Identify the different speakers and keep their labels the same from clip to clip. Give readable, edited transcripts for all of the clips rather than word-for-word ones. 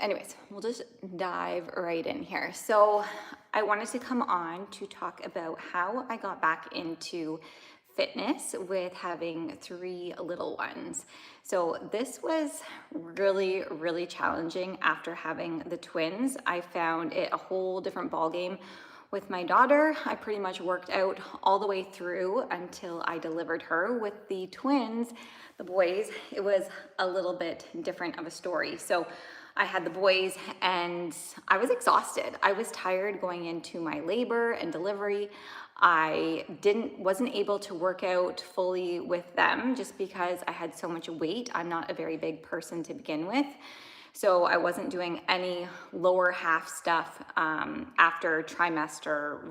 Speaker 1: anyways, we'll just dive right in here. So I wanted to come on to talk about how I got back into fitness with having three little ones. So this was really, really challenging after having the twins. I found it a whole different ballgame. With my daughter, I pretty much worked out all the way through until I delivered her. With the twins, the boys, it was a little bit different of a story. So I had the boys and I was exhausted. I was tired going into my labor and delivery. I wasn't able to work out fully with them just because I had so much weight. I'm not a very big person to begin with. So I wasn't doing any lower half stuff after trimester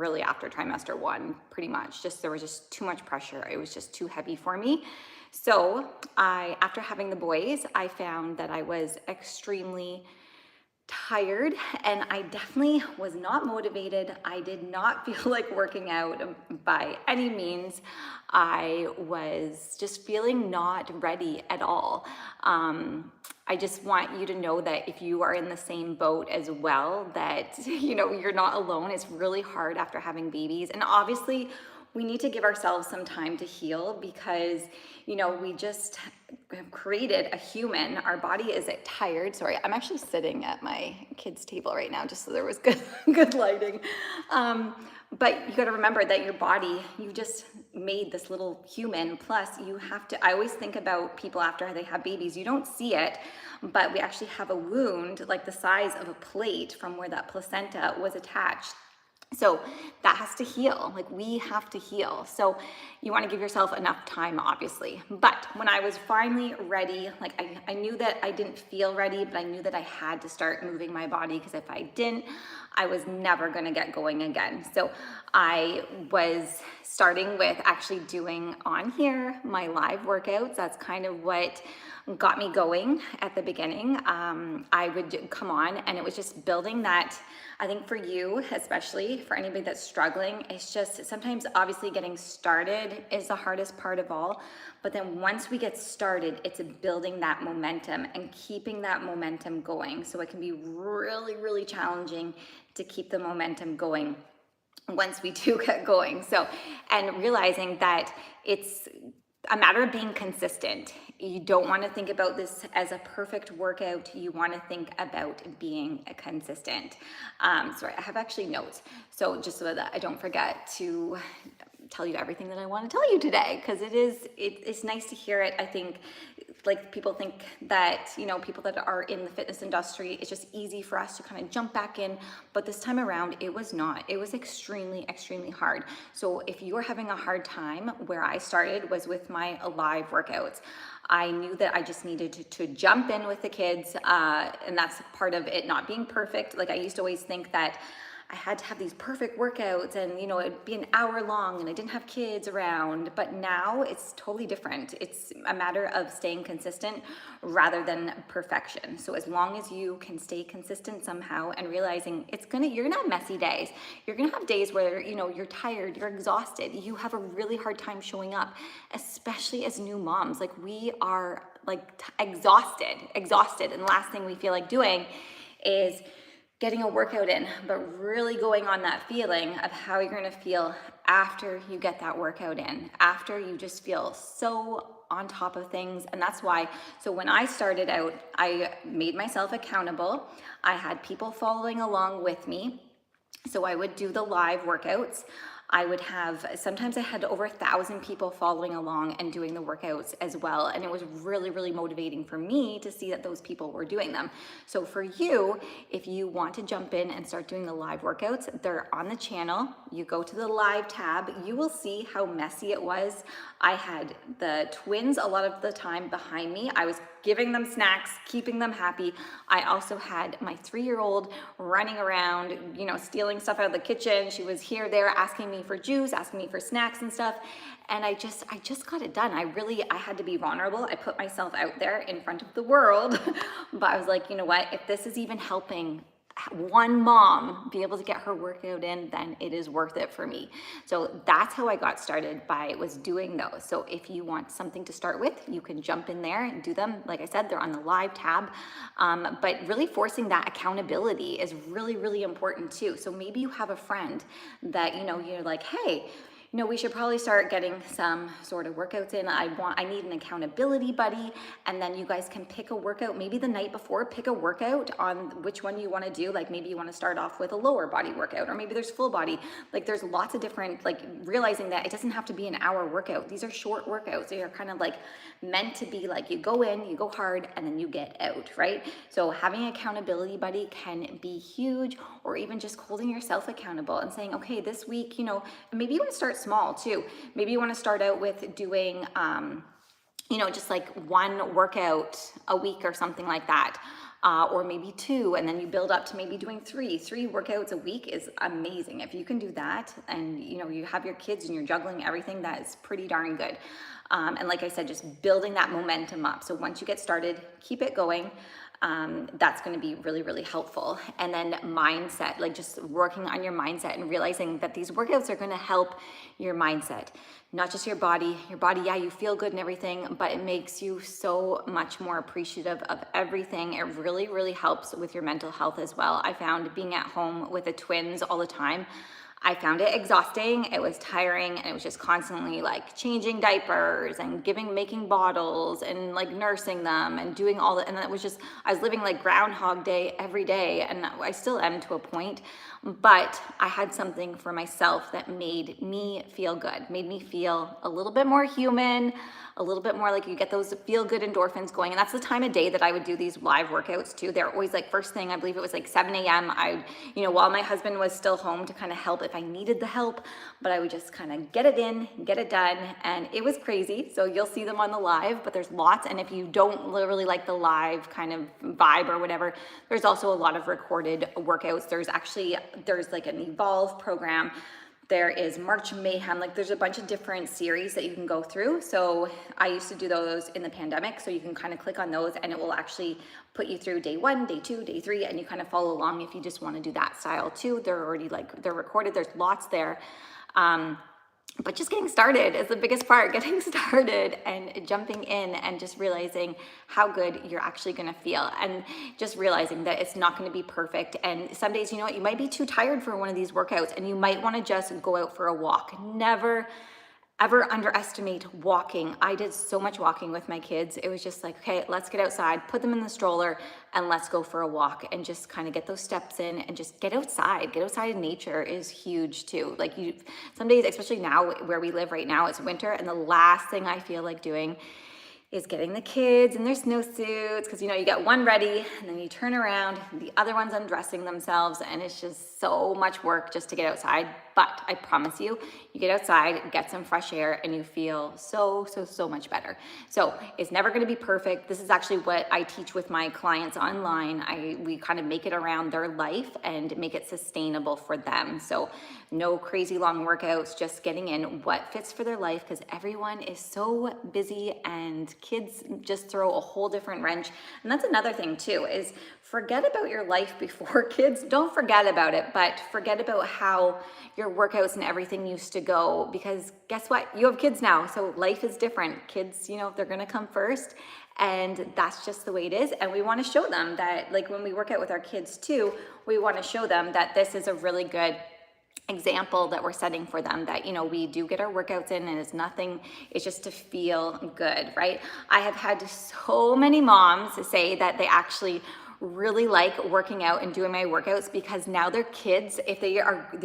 Speaker 1: 1, pretty much. There was just too much pressure. It was just too heavy for me. So after having the boys, I found that I was extremely tired and I definitely was not motivated. I did not feel like working out by any means. I was just feeling not ready at all. I just want you to know that if you are in the same boat as well, that you're not alone. It's really hard after having babies. And obviously we need to give ourselves some time to heal because we just have created a human. Our body is tired. Sorry, I'm actually sitting at my kids' table right now just so there was good lighting. But you got to remember that your body, you just made this little human. Plus, I always think about people after they have babies. You don't see it, but we actually have a wound like the size of a plate from where that placenta was attached. So that has to heal. Like, we have to heal. So you want to give yourself enough time, obviously. But when I was finally ready, like I knew that I didn't feel ready, but I knew that I had to start moving my body because if I didn't, I was never going to get going again. So I was starting with actually doing on here my live workouts. That's kind of what got me going at the beginning. I would come on and it was just building that. I think for you, especially for anybody that's struggling, it's just sometimes obviously getting started is the hardest part of all. But then once we get started, it's building that momentum and keeping that momentum going. So it can be really, really challenging to keep the momentum going once we do get going. So, and realizing that it's a matter of being consistent. You don't want to think about this as a perfect workout. You want to think about being consistent. Sorry, I have actually notes. So just so that I don't forget to tell you everything that I want to tell you today, because it's nice to hear it. I think like people think that, people that are in the fitness industry, it's just easy for us to kind of jump back in. But this time around, it was not. It was extremely, extremely hard. So if you're having a hard time, where I started was with my live workouts. I knew that I just needed to jump in with the kids. And that's part of it not being perfect. Like I used to always think that I had to have these perfect workouts and, it'd be an hour long and I didn't have kids around. But now it's totally different. It's a matter of staying consistent rather than perfection. So as long as you can stay consistent somehow and realizing you're gonna have messy days. You're gonna have days where, you're tired, you're exhausted, you have a really hard time showing up, especially as new moms. Like we are exhausted. And the last thing we feel like doing is getting a workout in, but really going on that feeling of how you're gonna feel after you get that workout in, after you just feel so on top of things. And that's why, so when I started out, I made myself accountable. I had people following along with me. So I would do the live workouts. Sometimes I had over 1,000 people following along and doing the workouts as well. And it was really, really motivating for me to see that those people were doing them. So for you, if you want to jump in and start doing the live workouts, they're on the channel. You go to the live tab, you will see how messy it was. I had the twins a lot of the time behind me. I was giving them snacks, keeping them happy. I also had my 3-year-old running around, stealing stuff out of the kitchen. She was here, there, asking me for juice, asking me for snacks and stuff. And I just got it done. I had to be vulnerable. I put myself out there in front of the world, but I was like, you know what, if this is even helping one mom be able to get her workout in, then it is worth it for me. So that's how I got started, was doing those. So if you want something to start with, you can jump in there and do them. Like I said, they're on the live tab. But really forcing that accountability is really, really important too. So maybe you have a friend that, you're like, hey, we should probably start getting some sort of workouts in. I need an accountability buddy. And then you guys can pick a workout, maybe the night before, pick a workout on which one you want to do. Like maybe you want to start off with a lower body workout, or maybe there's full body. Like there's lots of different, like realizing that it doesn't have to be an hour workout. These are short workouts. They are kind of like meant to be like, you go in, you go hard, and then you get out, right? So having an accountability buddy can be huge, or even just holding yourself accountable and saying, okay, this week, maybe you want to start small too. Maybe you want to start out with doing, just like one workout a week or something like that. Or maybe two, and then you build up to maybe doing three workouts a week is amazing. If you can do that, and you have your kids and you're juggling everything, that is pretty darn good. And like I said, just building that momentum up. So once you get started, keep it going. That's going to be really, really helpful. And then mindset, like just working on your mindset and realizing that these workouts are going to help your mindset, not just your body. Your body, yeah, you feel good and everything, but it makes you so much more appreciative of everything. It really, really helps with your mental health as well. I found being at home with the twins all the time, I found it exhausting. It was tiring, and it was just constantly like changing diapers and making bottles and like nursing them and doing all that. And then it was just, I was living like Groundhog Day every day, and I still am to a point, but I had something for myself that made me feel good, made me feel a little bit more human, a little bit more like you get those feel good endorphins going. And that's the time of day that I would do these live workouts too. They're always like first thing, I believe it was like 7 a.m. While my husband was still home to kind of help if I needed the help, but I would just kind of get it in, get it done. And it was crazy. So you'll see them on the live, but there's lots. And if you don't really like the live kind of vibe or whatever, there's also a lot of recorded workouts. There's like an Evolve program. There is March Mayhem, like there's a bunch of different series that you can go through. So I used to do those in the pandemic. So you can kind of click on those and it will actually put you through day 1, day 2, day 3, and you kind of follow along if you just want to do that style too. They're already they're recorded. There's lots there. But just getting started is the biggest part, getting started and jumping in and just realizing how good you're actually going to feel, and just realizing that it's not going to be perfect. And some days, you might be too tired for one of these workouts and you might want to just go out for a walk. Never ever underestimate walking. I did so much walking with my kids. It was just like, okay, let's get outside, put them in the stroller, and let's go for a walk and just kind of get those steps in and just get outside. Get outside in nature is huge too. Like some days, especially now where we live right now, it's winter, and the last thing I feel like doing is getting the kids in their snowsuits, because you get one ready and then you turn around, the other one's undressing themselves, and it's just so much work just to get outside. But I promise you, you get outside, get some fresh air, and you feel so much better. So it's never going to be perfect. This is actually what I teach with my clients online. We kind of make it around their life and make it sustainable for them. So no crazy long workouts, just getting in what fits for their life, because everyone is so busy and kids just throw a whole different wrench. And that's another thing too, is forget about your life before kids. Don't forget about it, but forget about how your workouts and everything used to go, because guess what? You have kids now, so life is different. Kids, they're gonna come first, and that's just the way it is. And we wanna show them that, like when we work out with our kids too, we wanna show them that this is a really good example that we're setting for them, that we do get our workouts in, and it's just to feel good, right? I have had so many moms say that they actually really like working out and doing my workouts, because now their kids, if they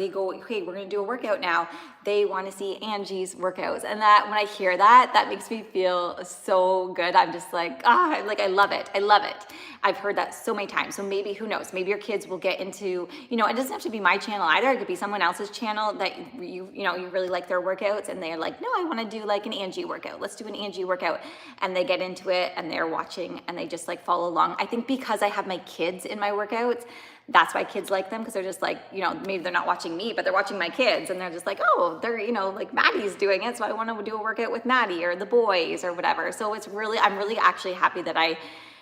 Speaker 1: go, okay, we're gonna do a workout now, they want to see Angie's workouts. And that, when I hear that, that makes me feel so good. I'm just like, I love it. I love it. I've heard that so many times. So maybe, who knows, maybe your kids will get into, it doesn't have to be my channel either. It could be someone else's channel that you really like their workouts, and they're like, no, I want to do like an Angie workout. Let's do an Angie workout. And they get into it and they're watching and they just like follow along. I think because I have my kids in my workouts, that's why kids like them, because they're just like, maybe they're not watching me, but they're watching my kids, and they're just like, oh, they're, like Maddie's doing it, so I want to do a workout with Maddie or the boys or whatever. So I'm really actually happy that I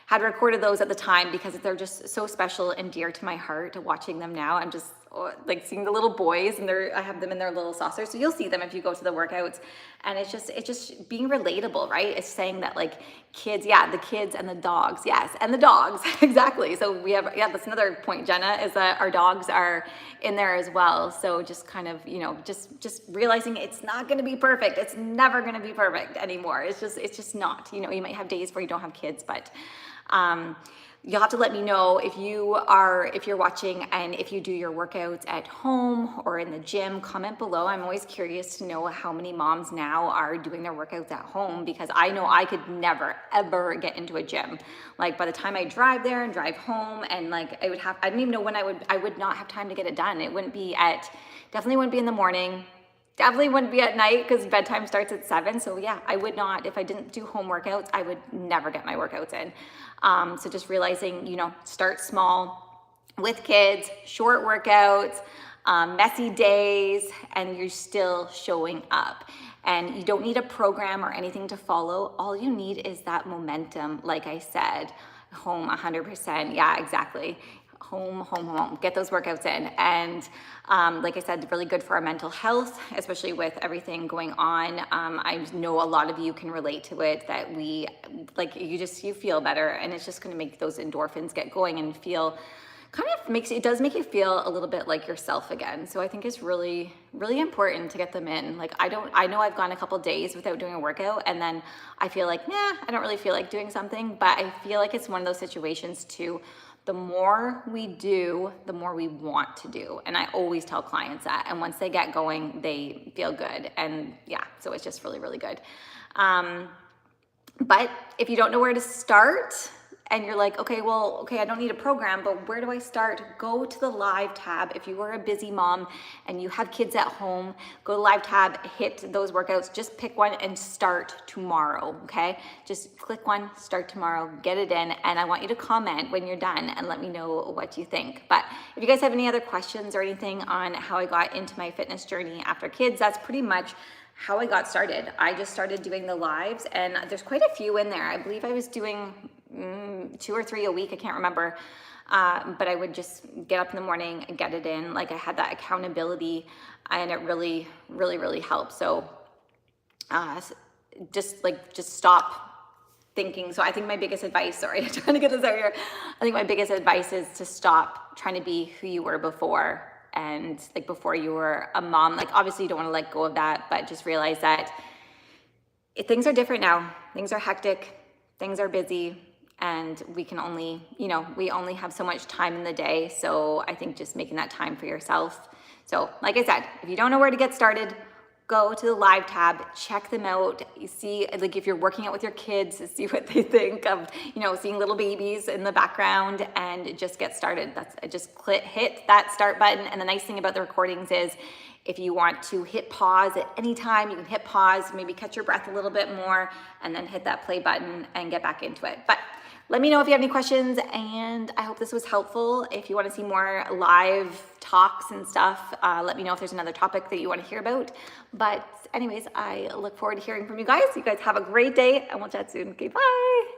Speaker 1: had recorded those at the time because they're just so special and dear to my heart. Watching them now, I'm just like seeing the little boys, and I have them in their little saucers. So you'll see them if you go to the workouts, and it's just being relatable, right? It's saying that like kids, yeah, the kids and the dogs, yes, and the dogs, exactly. So we have, yeah, that's another point, Jenna, is that our dogs are in there as well. So just kind of, just realizing it's not going to be perfect. It's never going to be perfect anymore. It's just not. You might have days where you don't have kids, but you'll have to let me know if you're watching and if you do your workouts at home or in the gym. Comment below. I'm always curious to know how many moms now are doing their workouts at home, because I know I could never ever get into a gym. Like by the time I drive there and drive home, and like I didn't even know when I would not have time to get it done. It definitely wouldn't be in the morning. Definitely wouldn't be at night because bedtime starts at 7. So yeah, I would not, if I didn't do home workouts, I would never get my workouts in. So just realizing, start small with kids, short workouts, messy days, and you're still showing up. And you don't need a program or anything to follow. All you need is that momentum. Like I said, home 100%. Yeah, exactly. Home, get those workouts in. And like I said, really good for our mental health, especially with everything going on. I know a lot of you can relate to it, that you feel better, and it's just going to make those endorphins get going and feel it does make you feel a little bit like yourself again. So I think it's really, really important to get them in. Like I know I've gone a couple days without doing a workout, and then I feel like, I don't really feel like doing something, but I feel like it's one of those situations too. The more we do, the more we want to do. And I always tell clients that. And once they get going, they feel good. And yeah, so it's just really, really good. But if you don't know where to start, and you're like, okay, I don't need a program, but where do I start? Go to the Live tab. If you are a busy mom and you have kids at home, go to Live tab, hit those workouts, just pick one and start tomorrow, okay? Just click one, start tomorrow, get it in, and I want you to comment when you're done and let me know what you think. But if you guys have any other questions or anything on how I got into my fitness journey after kids, that's pretty much how I got started. I just started doing the lives, and there's quite a few in there. I believe I was doing 2 or 3 a week, I can't remember, but I would just get up in the morning and get it in. Like I had that accountability, and it really, really, really helped. So just stop thinking. So I think my biggest advice, sorry, I'm trying to get this out here. I think my biggest advice is to stop trying to be who you were before. And like before you were a mom, like obviously you don't want to let go of that, but just realize that things are different now. Things are hectic, things are busy, and we can only, we only have so much time in the day. So I think just making that time for yourself. So like I said, if you don't know where to get started, go to the Live tab, check them out. You see, like if you're working out with your kids, see what they think of, seeing little babies in the background, and just get started. Hit that start button. And the nice thing about the recordings is if you want to hit pause at any time, you can hit pause, maybe catch your breath a little bit more, and then hit that play button and get back into it. But let me know if you have any questions, and I hope this was helpful. If you want to see more live talks and stuff, let me know if there's another topic that you want to hear about. But anyways, I look forward to hearing from you guys. You guys have a great day, and we'll chat soon. Okay, bye.